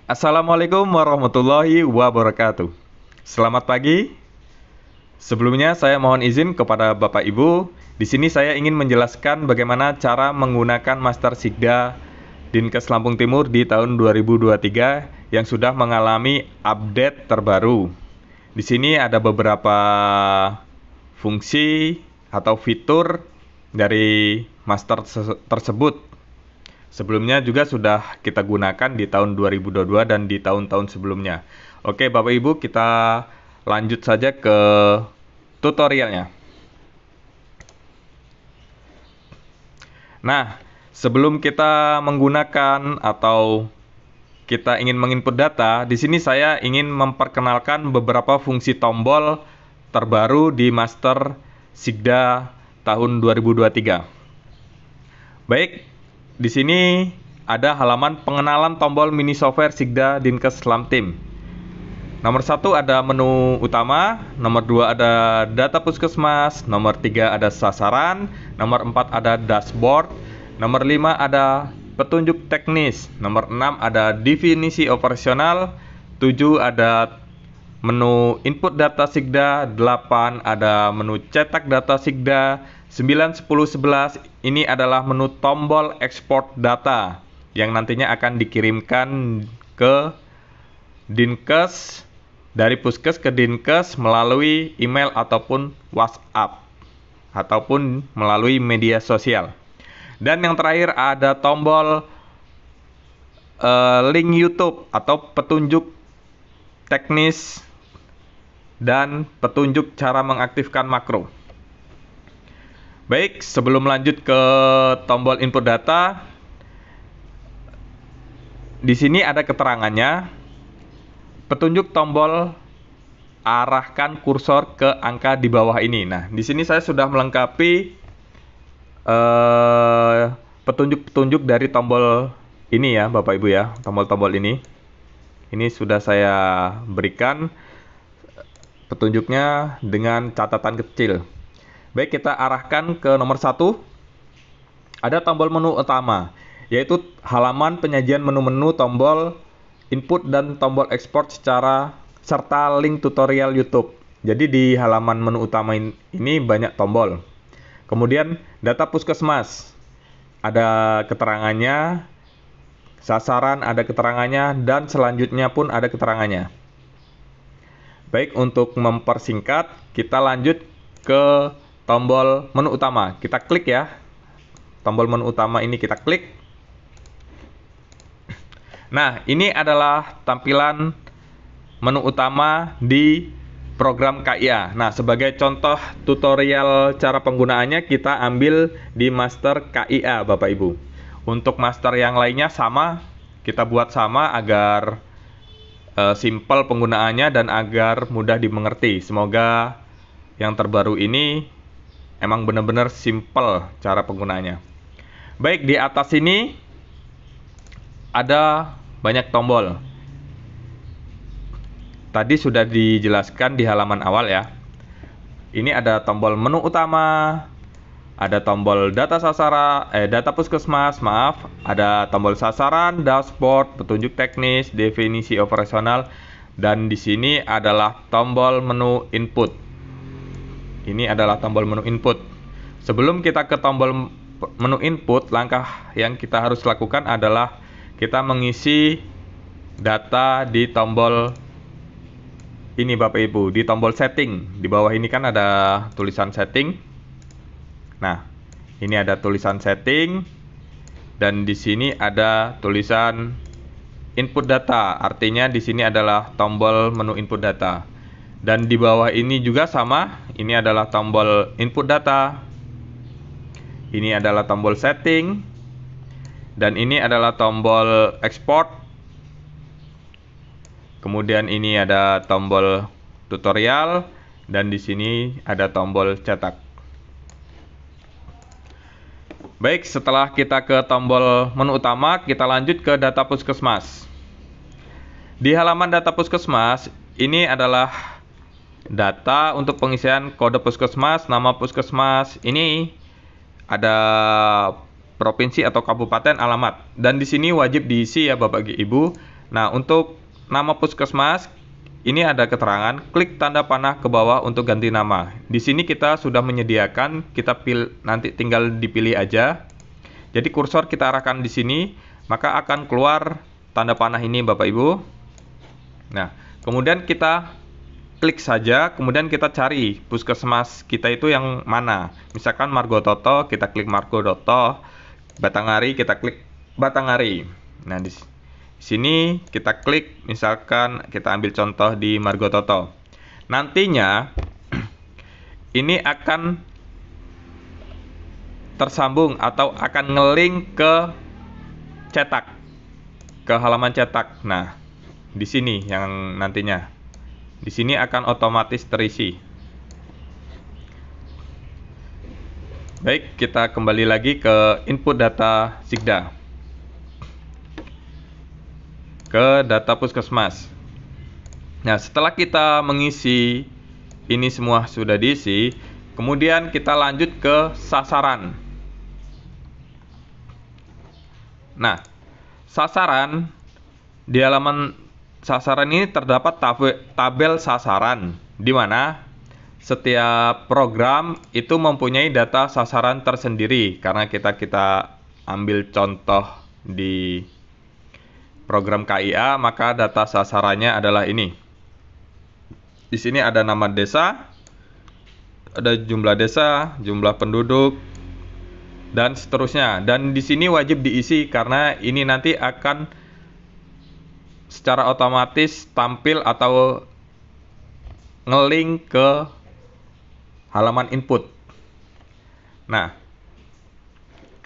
Assalamualaikum warahmatullahi wabarakatuh. Selamat pagi. Sebelumnya saya mohon izin kepada Bapak Ibu. Di sini saya ingin menjelaskan bagaimana cara menggunakan Master Sigda Dinkes Lampung Timur di tahun 2023 yang sudah mengalami update terbaru. Di sini ada beberapa fungsi atau fitur dari master tersebut. Sebelumnya juga sudah kita gunakan di tahun 2022 dan di tahun-tahun sebelumnya. Oke, Bapak Ibu, kita lanjut saja ke tutorialnya. Nah, sebelum kita menggunakan atau kita ingin menginput data, di sini saya ingin memperkenalkan beberapa fungsi tombol terbaru di Master Sigda tahun 2023. Baik, di sini ada halaman pengenalan tombol mini software Sigda Dinkes Lamtim. Nomor 1 ada menu utama, nomor 2 ada data puskesmas, nomor 3 ada sasaran, nomor 4 ada dashboard, nomor 5 ada petunjuk teknis, nomor 6 ada definisi operasional, 7 ada menu input data Sigda, 8 ada menu cetak data Sigda, 9, 10, 11 ini adalah menu tombol ekspor data yang nantinya akan dikirimkan ke Dinkes, dari Puskes ke Dinkes melalui email ataupun WhatsApp ataupun melalui media sosial. Dan yang terakhir ada tombol link YouTube atau petunjuk teknis dan petunjuk cara mengaktifkan makro. Baik, sebelum lanjut ke tombol input data, di sini ada keterangannya. Petunjuk tombol arahkan kursor ke angka di bawah ini. Nah, di sini saya sudah melengkapi petunjuk-petunjuk dari tombol ini ya, Bapak Ibu ya, tombol-tombol ini. Ini sudah saya berikan petunjuknya dengan catatan kecil. Baik, kita arahkan ke nomor 1. Ada tombol menu utama, yaitu halaman penyajian menu-menu, tombol input dan tombol ekspor serta link tutorial YouTube. Jadi di halaman menu utama ini banyak tombol. Kemudian data puskesmas, ada keterangannya, sasaran ada keterangannya, dan selanjutnya pun ada keterangannya. Baik, untuk mempersingkat, kita lanjut ke tombol menu utama. Kita klik ya. Tombol menu utama ini kita klik. Nah, ini adalah tampilan menu utama di program KIA. Nah, sebagai contoh tutorial cara penggunaannya kita ambil di master KIA, Bapak Ibu. Untuk master yang lainnya sama, kita buat sama agar simple penggunaannya dan agar mudah dimengerti. Semoga yang terbaru ini emang benar-benar simple cara penggunaannya. Baik, di atas ini ada banyak tombol. Tadi sudah dijelaskan di halaman awal ya. Ini ada tombol menu utama, ada tombol data data puskesmas, ada tombol sasaran, dashboard, petunjuk teknis, definisi operasional, dan di sini adalah tombol menu input. Ini adalah tombol menu input. Sebelum kita ke tombol menu input, langkah yang kita harus lakukan adalah kita mengisi data di tombol ini, Bapak Ibu, di tombol setting. Di bawah ini kan ada tulisan setting. Nah, ini ada tulisan setting dan di sini ada tulisan input data. Artinya di sini adalah tombol menu input data. Dan di bawah ini juga sama, ini adalah tombol input data, ini adalah tombol setting, dan ini adalah tombol export. Kemudian ini ada tombol tutorial, dan di sini ada tombol cetak. Baik, setelah kita ke tombol menu utama, kita lanjut ke data puskesmas. Di halaman data puskesmas, ini adalah data untuk pengisian kode puskesmas, nama puskesmas. Ini ada provinsi atau kabupaten, alamat. Dan di sini wajib diisi ya Bapak Ibu Nah, untuk nama puskesmas, ini ada keterangan, klik tanda panah ke bawah untuk ganti nama. Di sini kita sudah menyediakan, nanti tinggal dipilih aja. Jadi kursor kita arahkan di sini, maka akan keluar tanda panah ini Bapak Ibu. Nah, kemudian kita klik saja, kemudian kita cari puskesmas kita itu yang mana. Misalkan Margototo, kita klik Margototo. Batanghari, kita klik Batanghari. Nah, di sini kita klik, misalkan kita ambil contoh di Margototo. Nantinya ini akan tersambung atau akan ngelink ke cetak, ke halaman cetak. Nah, di sini yang nantinya di sini akan otomatis terisi. Baik, kita kembali lagi ke input data Sigda, ke data puskesmas. Nah, setelah kita mengisi ini semua sudah diisi, kemudian kita lanjut ke sasaran. Nah, sasaran, di halaman sasaran ini terdapat tabel sasaran, di mana setiap program itu mempunyai data sasaran tersendiri. Karena kita ambil contoh di program KIA, maka data sasarannya adalah ini. Di sini ada nama desa, ada jumlah desa, jumlah penduduk, dan seterusnya. Dan di sini wajib diisi karena ini nanti akan secara otomatis tampil atau ngelink ke halaman input. Nah,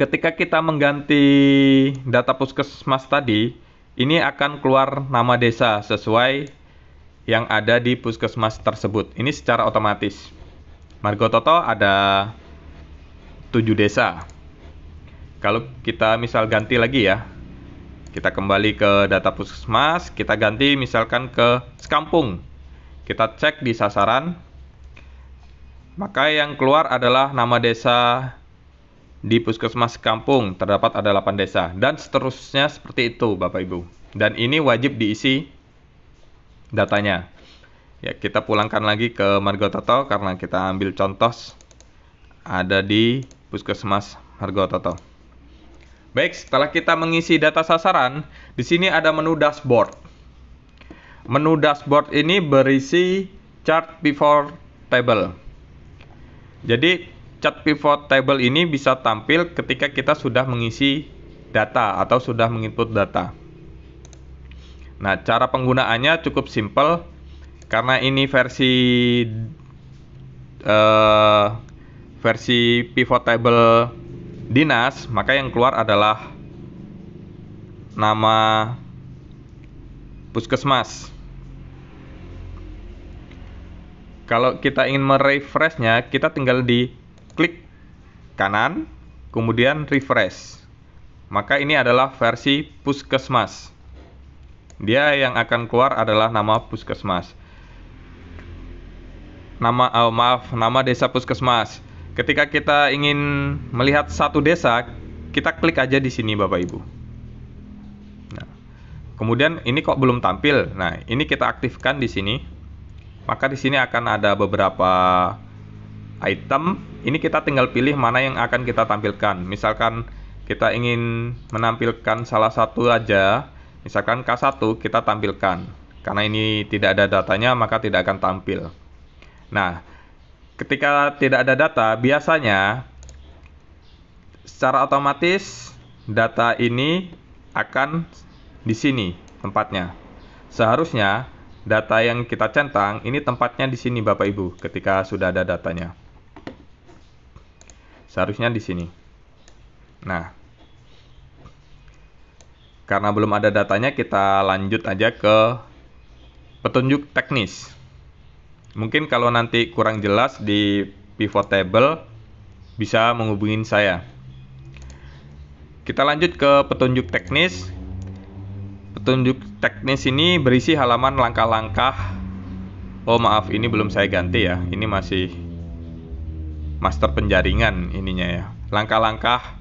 ketika kita mengganti data puskesmas tadi, ini akan keluar nama desa sesuai yang ada di puskesmas tersebut. Ini secara otomatis. Margototo ada 7 desa. Kalau kita misal ganti lagi ya, kita kembali ke data puskesmas, kita ganti misalkan ke Sekampung. Kita cek di sasaran, maka yang keluar adalah nama desa di puskesmas Sekampung. Terdapat ada 8 desa, dan seterusnya seperti itu Bapak Ibu. Dan ini wajib diisi datanya. Ya, kita pulangkan lagi ke Margototo karena kita ambil contoh ada di puskesmas Margototo. Baik, setelah kita mengisi data sasaran, di sini ada menu dashboard. Menu dashboard ini berisi chart pivot table. Jadi, chart pivot table ini bisa tampil ketika kita sudah mengisi data atau sudah menginput data. Nah, cara penggunaannya cukup simpel karena ini versi pivot table dinas, maka yang keluar adalah nama puskesmas. Kalau kita ingin merefreshnya, kita tinggal di klik kanan, kemudian refresh. Maka ini adalah versi puskesmas. Dia yang akan keluar adalah nama puskesmas. Nama desa puskesmas. Ketika kita ingin melihat satu desa, kita klik aja di sini Bapak Ibu. Nah, kemudian ini kok belum tampil. Nah, ini kita aktifkan di sini. Maka di sini akan ada beberapa item. Ini kita tinggal pilih mana yang akan kita tampilkan. Misalkan kita ingin menampilkan salah satu aja, misalkan K1 kita tampilkan. Karena ini tidak ada datanya, maka tidak akan tampil. Nah, ketika tidak ada data, biasanya secara otomatis data ini akan di sini tempatnya. Seharusnya data yang kita centang ini tempatnya di sini Bapak Ibu ketika sudah ada datanya. Seharusnya di sini. Nah, karena belum ada datanya, kita lanjut aja ke petunjuk teknis. Mungkin kalau nanti kurang jelas di pivot table, bisa menghubungi saya. Kita lanjut ke petunjuk teknis. Petunjuk teknis ini berisi halaman langkah-langkah. Oh maaf, ini belum saya ganti ya. Ini masih master penjaringan ininya ya. Langkah-langkah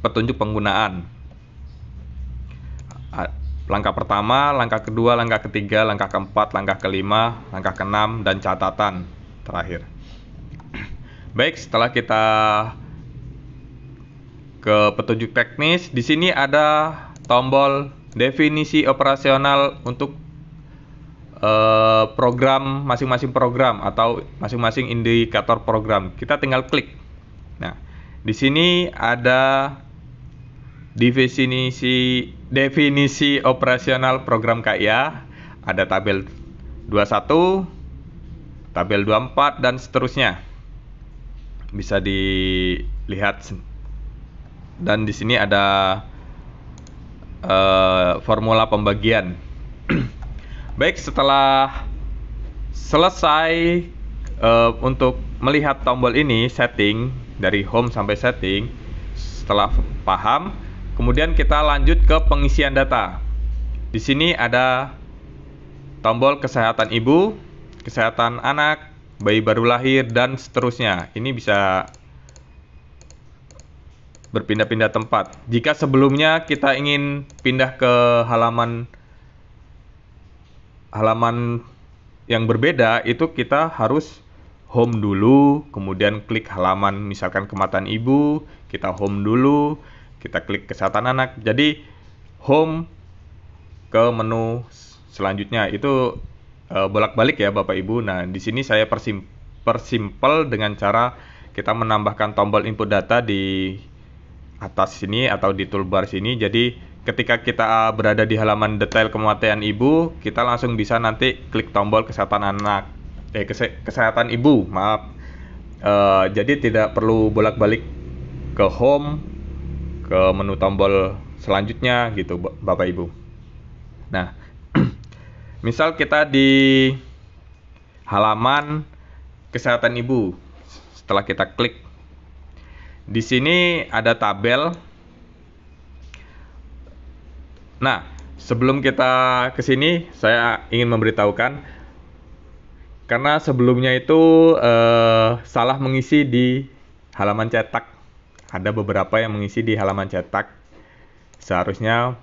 petunjuk penggunaan. langkah pertama, langkah kedua, langkah ketiga, langkah keempat, langkah kelima, langkah keenam, dan catatan terakhir. Baik, setelah kita ke petunjuk teknis, di sini ada tombol definisi operasional untuk program, masing-masing program atau masing-masing indikator program. Kita tinggal klik. Nah, di sini ada definisi operasional program KIA, ada tabel 21, tabel 24, dan seterusnya. Bisa dilihat. Dan di sini ada formula pembagian. Baik, setelah selesai untuk melihat tombol ini, setting dari home sampai setting, setelah paham, kemudian kita lanjut ke pengisian data. Di sini ada tombol kesehatan ibu, kesehatan anak, bayi baru lahir, dan seterusnya. Ini bisa berpindah-pindah tempat. Jika sebelumnya kita ingin pindah ke halaman yang berbeda, itu kita harus home dulu, kemudian klik halaman, misalkan kematian ibu, kita home dulu, kita klik kesehatan anak. Jadi home ke menu selanjutnya itu bolak-balik ya Bapak Ibu. Nah, di sini saya persimpel dengan cara kita menambahkan tombol input data di atas sini atau di toolbar sini. Jadi ketika kita berada di halaman detail kematian ibu, kita langsung bisa nanti klik tombol kesehatan anak, kesehatan ibu, maaf. Jadi tidak perlu bolak-balik ke home, ke menu tombol selanjutnya gitu Bapak Ibu. Nah, misal kita di halaman kesehatan ibu, setelah kita klik, di sini ada tabel. Nah, sebelum kita ke sini, saya ingin memberitahukan, karena sebelumnya itu salah mengisi di halaman cetak. Ada beberapa yang mengisi di halaman cetak, seharusnya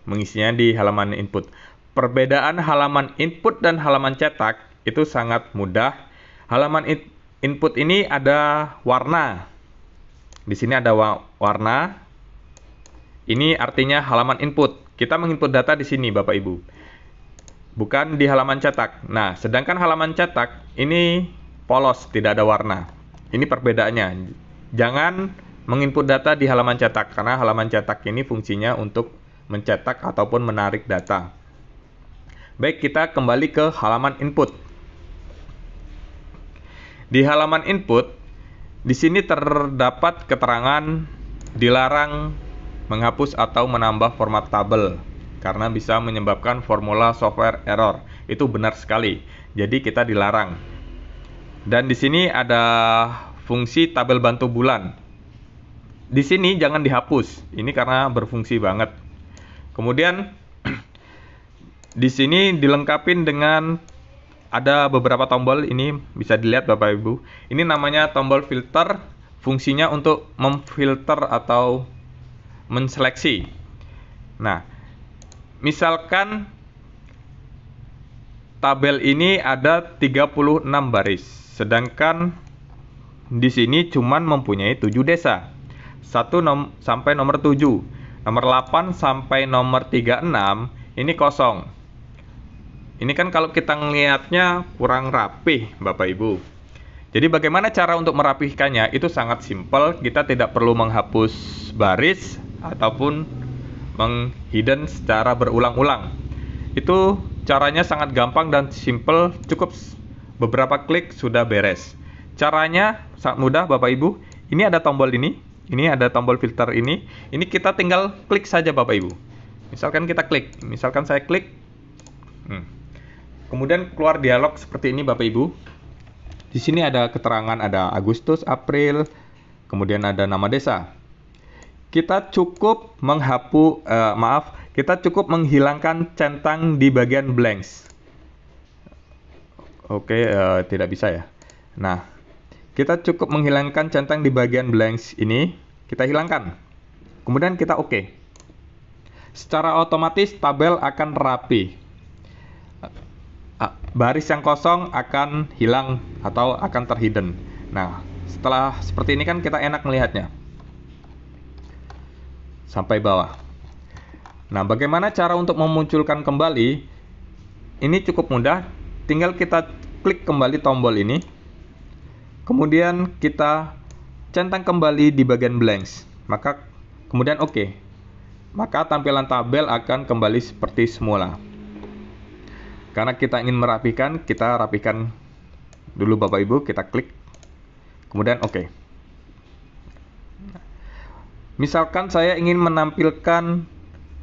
mengisinya di halaman input. Perbedaan halaman input dan halaman cetak itu sangat mudah. Halaman input ini ada warna. Di sini ada warna. Ini artinya halaman input. Kita menginput data di sini, Bapak Ibu. Bukan di halaman cetak. Nah, sedangkan halaman cetak ini polos, tidak ada warna. Ini perbedaannya. Jangan menginput data di halaman cetak, karena halaman cetak ini fungsinya untuk mencetak ataupun menarik data. Baik, kita kembali ke halaman input. Di halaman input, di sini terdapat keterangan dilarang menghapus atau menambah format tabel karena bisa menyebabkan formula software error. Itu benar sekali. Jadi kita dilarang. Dan di sini ada fungsi tabel bantu bulan. Di sini jangan dihapus. Ini karena berfungsi banget. Kemudian di sini dilengkapi dengan ada beberapa tombol. Ini bisa dilihat Bapak Ibu. Ini namanya tombol filter. Fungsinya untuk memfilter atau menseleksi. Nah, misalkan tabel ini ada 36 baris, sedangkan di sini cuman mempunyai 7 desa. 1 sampai nomor 7. Nomor 8 sampai nomor 36 ini kosong. Ini kan kalau kita ngelihatnya kurang rapih, Bapak Ibu. Jadi bagaimana cara untuk merapihkannya? Itu sangat simpel. Kita tidak perlu menghapus baris ataupun menghidden secara berulang-ulang. Itu caranya sangat gampang dan simpel. Cukup beberapa klik sudah beres. Caranya sangat mudah Bapak Ibu. Ini ada tombol ini. Ini ada tombol filter ini. Ini kita tinggal klik saja Bapak Ibu. Misalkan kita klik. Misalkan saya klik. Kemudian keluar dialog seperti ini Bapak Ibu. Di sini ada keterangan, ada Agustus, April, kemudian ada nama desa. Kita cukup kita cukup menghilangkan centang di bagian blanks. Oke, tidak bisa ya. Nah, kita cukup menghilangkan centang di bagian blanks ini, kita hilangkan. Kemudian kita oke. secara otomatis tabel akan rapi. Baris yang kosong akan hilang atau akan terhidden. Nah, setelah seperti ini kan kita enak melihatnya. Sampai bawah. Nah, bagaimana cara untuk memunculkan kembali? Ini cukup mudah. Tinggal kita klik kembali tombol ini. Kemudian kita centang kembali di bagian blanks. Kemudian oke. Maka tampilan tabel akan kembali seperti semula. Karena kita ingin merapikan, kita rapikan dulu Bapak Ibu, kita klik. Kemudian oke. Misalkan saya ingin menampilkan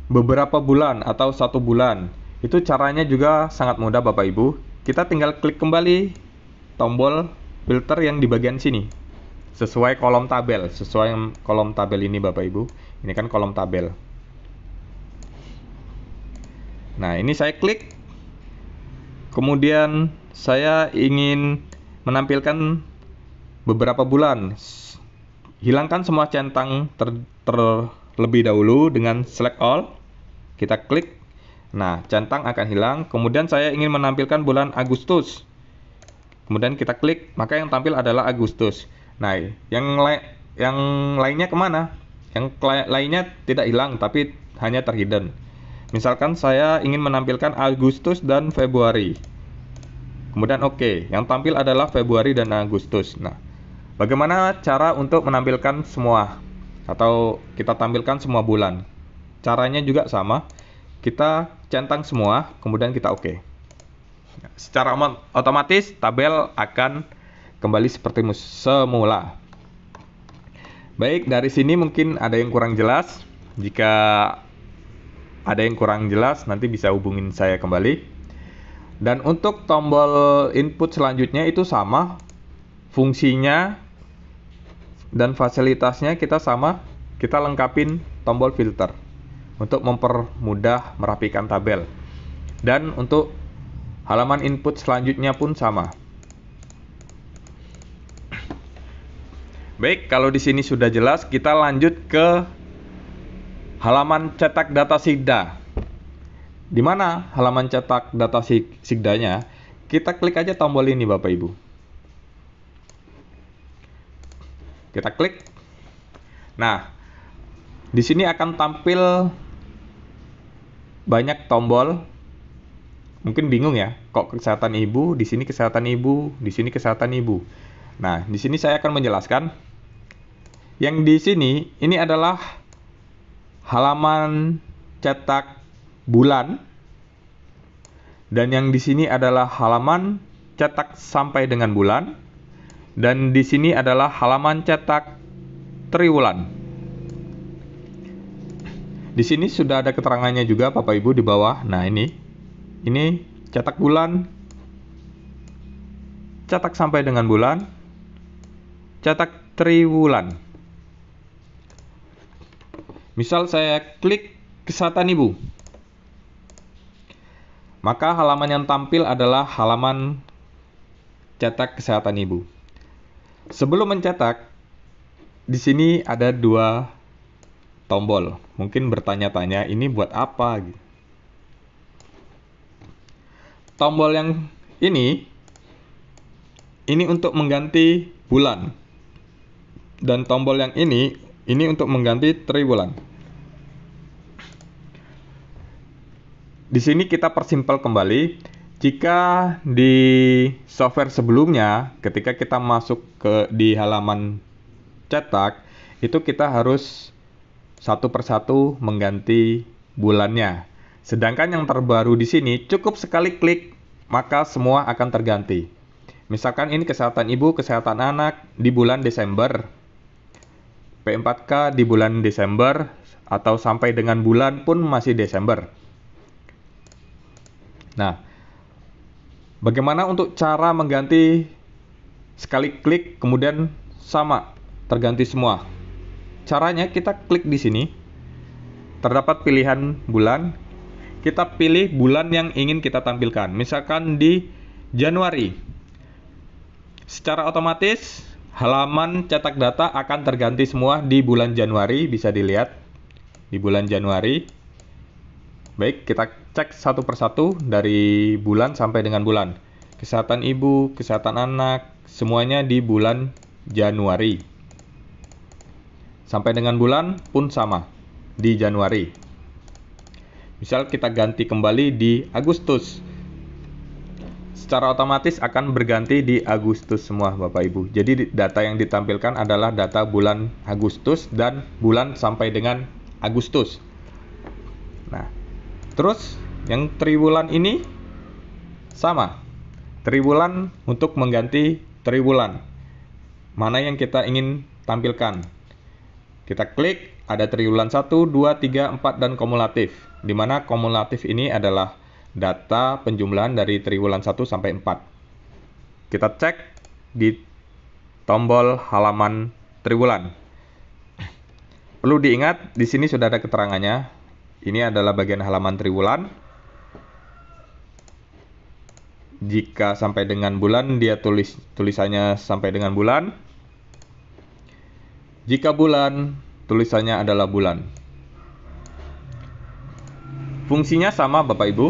beberapa bulan atau 1 bulan. Itu caranya juga sangat mudah Bapak Ibu. Kita tinggal klik kembali tombol filter yang di bagian sini. Sesuai kolom tabel, sesuai kolom tabel ini Bapak Ibu. Ini kan kolom tabel. Nah, ini saya klik. Kemudian saya ingin menampilkan beberapa bulan. Hilangkan semua centang terlebih dahulu dengan select all. Kita klik. Nah, centang akan hilang. Kemudian saya ingin menampilkan bulan Agustus. Kemudian kita klik, maka yang tampil adalah Agustus. Nah, yang lainnya kemana? Yang lainnya tidak hilang, tapi hanya terhidden. Misalkan saya ingin menampilkan Agustus dan Februari. Kemudian oke, yang tampil adalah Februari dan Agustus. Nah, bagaimana cara untuk menampilkan semua atau kita tampilkan semua bulan? Caranya juga sama. Kita centang semua, kemudian kita oke. Secara otomatis tabel akan kembali seperti semula. Baik, dari sini mungkin ada yang kurang jelas. Jika ada yang kurang jelas, nanti bisa hubungin saya kembali. Dan untuk tombol input selanjutnya itu sama. Fungsinya dan fasilitasnya kita sama. Kita lengkapin tombol filter untuk mempermudah merapikan tabel. Dan untuk halaman input selanjutnya pun sama. Baik, kalau di sini sudah jelas, kita lanjut ke halaman cetak data Sigda. Di mana halaman cetak data Sigdanya? Kita klik aja tombol ini Bapak Ibu. Kita klik. Nah, di sini akan tampil banyak tombol. Mungkin bingung ya, kok kesehatan ibu, di sini kesehatan ibu, di sini kesehatan ibu. Nah, di sini saya akan menjelaskan. Yang di sini ini adalah halaman cetak bulan, dan yang di sini adalah halaman cetak sampai dengan bulan, dan di sini adalah halaman cetak triwulan. Di sini sudah ada keterangannya juga Bapak Ibu di bawah. Nah, ini cetak bulan, cetak sampai dengan bulan, cetak triwulan. Misal saya klik kesehatan ibu, maka halaman yang tampil adalah halaman cetak kesehatan ibu. Sebelum mencetak, di sini ada 2 tombol. Mungkin bertanya-tanya, ini buat apa? Tombol yang ini untuk mengganti bulan. Dan tombol yang ini untuk mengganti triwulan. Di sini kita persimpel kembali. Jika di software sebelumnya, ketika kita masuk di halaman cetak, itu kita harus satu persatu mengganti bulannya. Sedangkan yang terbaru di sini cukup sekali klik, maka semua akan terganti. Misalkan ini kesehatan ibu, kesehatan anak di bulan Desember. P4K di bulan Desember, atau sampai dengan bulan pun masih Desember. Nah, bagaimana untuk cara mengganti sekali klik kemudian sama terganti semua? Caranya kita klik di sini. Terdapat pilihan bulan. Kita pilih bulan yang ingin kita tampilkan. Misalkan di Januari. Secara otomatis halaman cetak data akan terganti semua di bulan Januari. Bisa dilihat di bulan Januari. Baik, kita cek satu persatu dari bulan sampai dengan bulan. Kesehatan ibu, kesehatan anak, semuanya di bulan Januari. Sampai dengan bulan pun sama, di Januari. Misal kita ganti kembali di Agustus. Secara otomatis akan berganti di Agustus semua Bapak Ibu. Jadi data yang ditampilkan adalah data bulan Agustus dan bulan sampai dengan Agustus. Nah, terus yang triwulan ini sama. Triwulan untuk mengganti triwulan. Mana yang kita ingin tampilkan? Kita klik, ada triwulan 1, 2, 3, 4 dan kumulatif. Di mana kumulatif ini adalah data penjumlahan dari triwulan 1 sampai 4. Kita cek di tombol halaman triwulan. Perlu diingat, di sini sudah ada keterangannya. Ini adalah bagian halaman triwulan. Jika sampai dengan bulan, dia tulisannya sampai dengan bulan. Jika bulan, tulisannya adalah bulan. Fungsinya sama Bapak Ibu.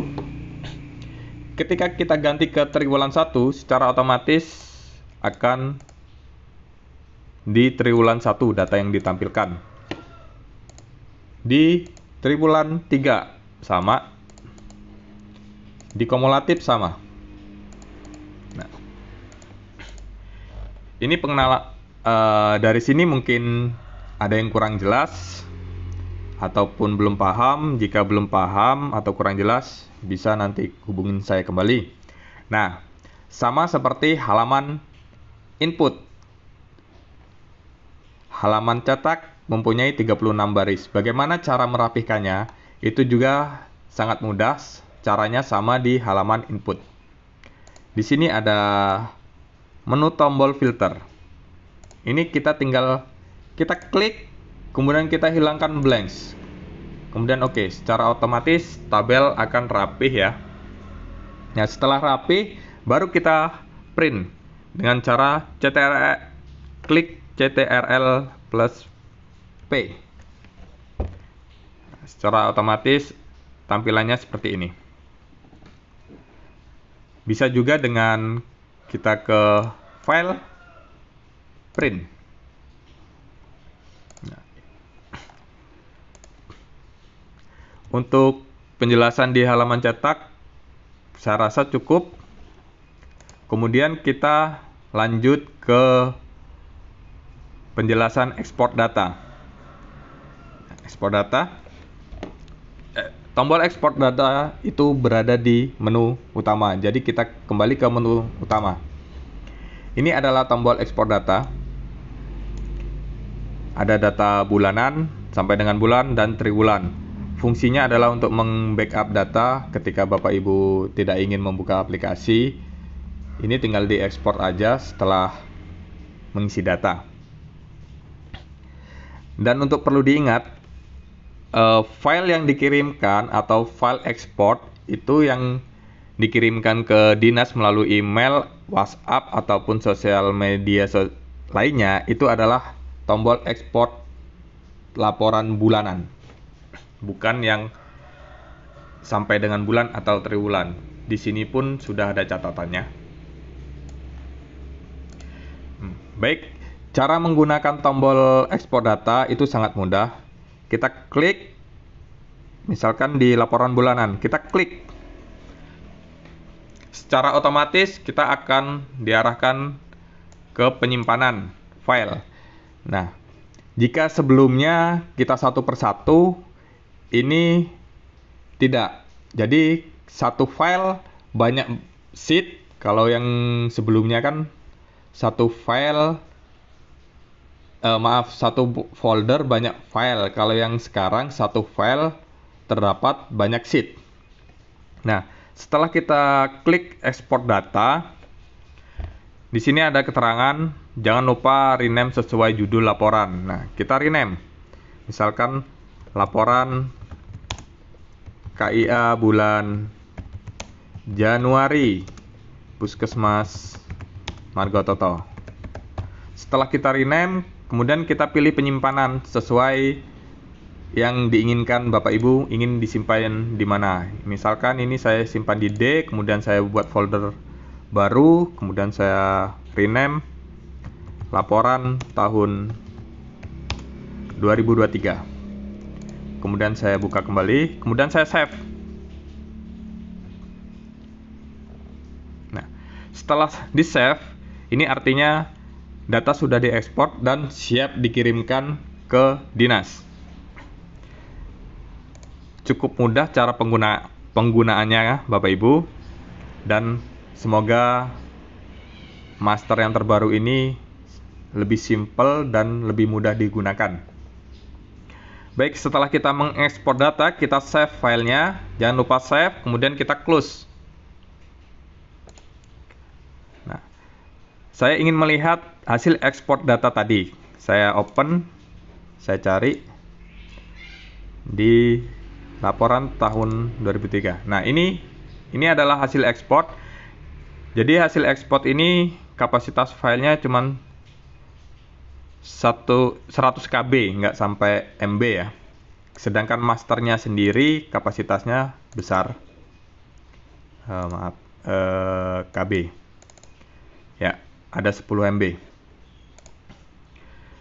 Ketika kita ganti ke triwulan 1, secara otomatis akan di triwulan 1 data yang ditampilkan. Di triwulan 3 sama. Di kumulatif sama. Nah, ini pengenalan dari sini mungkin ada yang kurang jelas ataupun belum paham. Jika belum paham atau kurang jelas, bisa nanti hubungin saya kembali. Nah, sama seperti halaman input. Halaman cetak mempunyai 36 baris. Bagaimana cara merapihkannya? Itu juga sangat mudah. Caranya sama di halaman input. Di sini ada menu tombol filter. Ini kita tinggal kita klik, kemudian kita hilangkan blanks. Kemudian oke, secara otomatis tabel akan rapih ya. Nah, setelah rapih, baru kita print dengan cara klik CTRL plus P. Secara otomatis tampilannya seperti ini. Bisa juga dengan kita ke file, print. Nah. Untuk penjelasan di halaman cetak, saya rasa cukup. Kemudian kita lanjut ke penjelasan ekspor data. Ekspor data. Tombol ekspor data itu berada di menu utama. Jadi kita kembali ke menu utama. Ini adalah tombol ekspor data. Ada data bulanan sampai dengan bulan dan triwulan. Fungsinya adalah untuk membackup data ketika Bapak Ibu tidak ingin membuka aplikasi. Ini tinggal diekspor aja setelah mengisi data. Dan untuk perlu diingat, file yang dikirimkan atau file ekspor itu yang dikirimkan ke dinas melalui email, WhatsApp ataupun sosial media lainnya, itu adalah tombol ekspor laporan bulanan, bukan yang sampai dengan bulan atau triwulan. Di sini pun sudah ada catatannya. Baik, cara menggunakan tombol ekspor data itu sangat mudah. Kita klik, misalkan di laporan bulanan, kita klik. Secara otomatis kita akan diarahkan ke penyimpanan file. Nah, jika sebelumnya kita satu persatu, ini tidak. Jadi satu file banyak sheet. Kalau yang sebelumnya kan satu file, satu folder banyak file. Kalau yang sekarang satu file terdapat banyak sheet. Nah, setelah kita klik ekspor data, di sini ada keterangan, jangan lupa rename sesuai judul laporan. Nah, kita rename. Misalkan laporan KIA bulan Januari, Puskesmas Margototo. Setelah kita rename, kemudian kita pilih penyimpanan sesuai yang diinginkan Bapak Ibu ingin disimpan di mana. Misalkan ini saya simpan di D, kemudian saya buat folder baru, kemudian saya rename laporan tahun 2023. Kemudian saya buka kembali, kemudian saya save. Nah, setelah di save, ini artinya data sudah diekspor dan siap dikirimkan ke dinas. Cukup mudah cara penggunaannya Bapak Ibu, dan semoga master yang terbaru ini lebih simpel dan lebih mudah digunakan. Baik, setelah kita mengekspor data, kita save filenya. Jangan lupa save, kemudian kita close. Nah, saya ingin melihat hasil ekspor data tadi. Saya open, saya cari di laporan tahun 2003. Nah, ini adalah hasil ekspor. Jadi hasil ekspor ini kapasitas filenya cuma 100 KB, nggak sampai MB ya. Sedangkan masternya sendiri kapasitasnya besar. KB. Ya, ada 10 MB.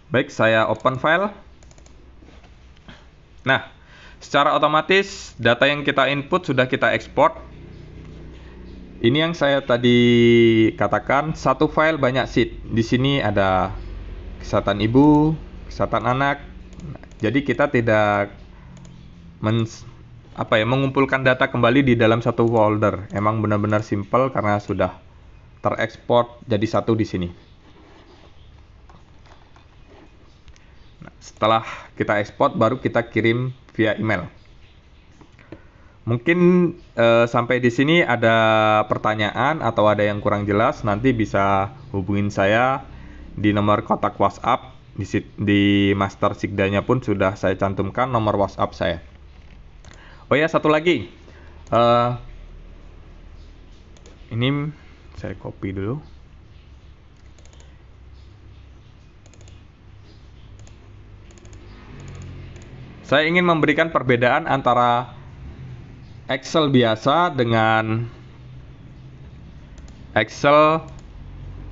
Baik, saya open file. Nah, secara otomatis data yang kita input sudah kita ekspor. Ini yang saya tadi katakan, satu file banyak sheet. Di sini ada kesehatan ibu, kesehatan anak. Jadi kita tidak mengumpulkan data kembali di dalam satu folder. Emang benar-benar simple karena sudah terekspor jadi satu di sini. Nah, setelah kita ekspor, baru kita kirim via email. Mungkin sampai di sini ada pertanyaan atau ada yang kurang jelas, nanti bisa hubungin saya di nomor kontak WhatsApp. Di master Sigdanya pun sudah saya cantumkan nomor WhatsApp saya. Oh ya, satu lagi. Ini saya copy dulu. Saya ingin memberikan perbedaan antara Excel biasa dengan Excel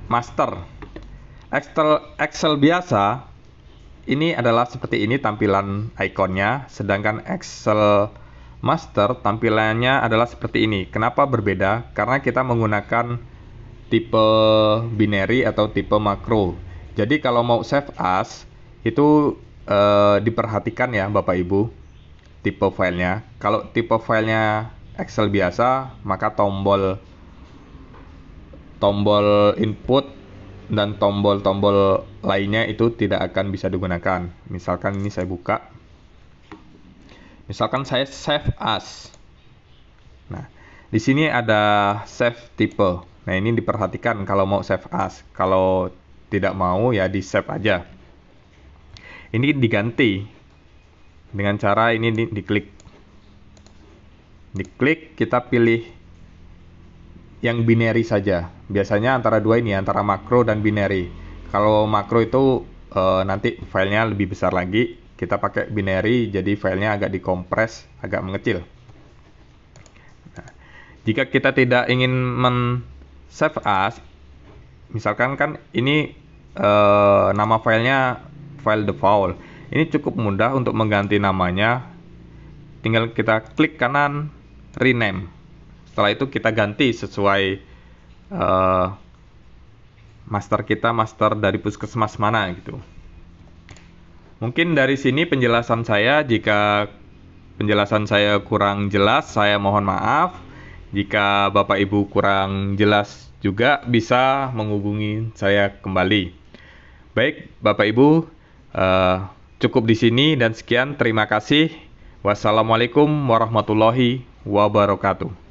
Master. Excel biasa ini adalah seperti ini tampilan ikonnya, sedangkan Excel Master tampilannya adalah seperti ini. Kenapa berbeda? Karena kita menggunakan tipe binary atau tipe makro. Jadi kalau mau save as itu diperhatikan ya Bapak Ibu, tipe filenya. Kalau tipe filenya Excel biasa, maka tombol input dan tombol-tombol lainnya itu tidak akan bisa digunakan. Misalkan ini saya buka. Misalkan saya save as. Nah, di sini ada save type. Nah, ini diperhatikan kalau mau save as. Kalau tidak mau ya di save aja. Ini diganti dengan cara ini diklik. Diklik, kita pilih yang binary saja. Biasanya antara dua ini, antara makro dan binary. Kalau makro itu nanti filenya lebih besar lagi. Kita pakai binary, jadi filenya agak dikompres, agak mengecil. Nah, jika kita tidak ingin men-save as, misalkan kan ini nama filenya file default. Ini cukup mudah untuk mengganti namanya. Tinggal kita klik kanan, rename. Setelah itu kita ganti sesuai master kita, master dari puskesmas mana gitu. Mungkin dari sini penjelasan saya. Jika penjelasan saya kurang jelas, saya mohon maaf. Jika Bapak Ibu kurang jelas juga bisa menghubungi saya kembali. Baik, Bapak Ibu, cukup di sini dan sekian. Terima kasih. Wassalamualaikum warahmatullahi wabarakatuh.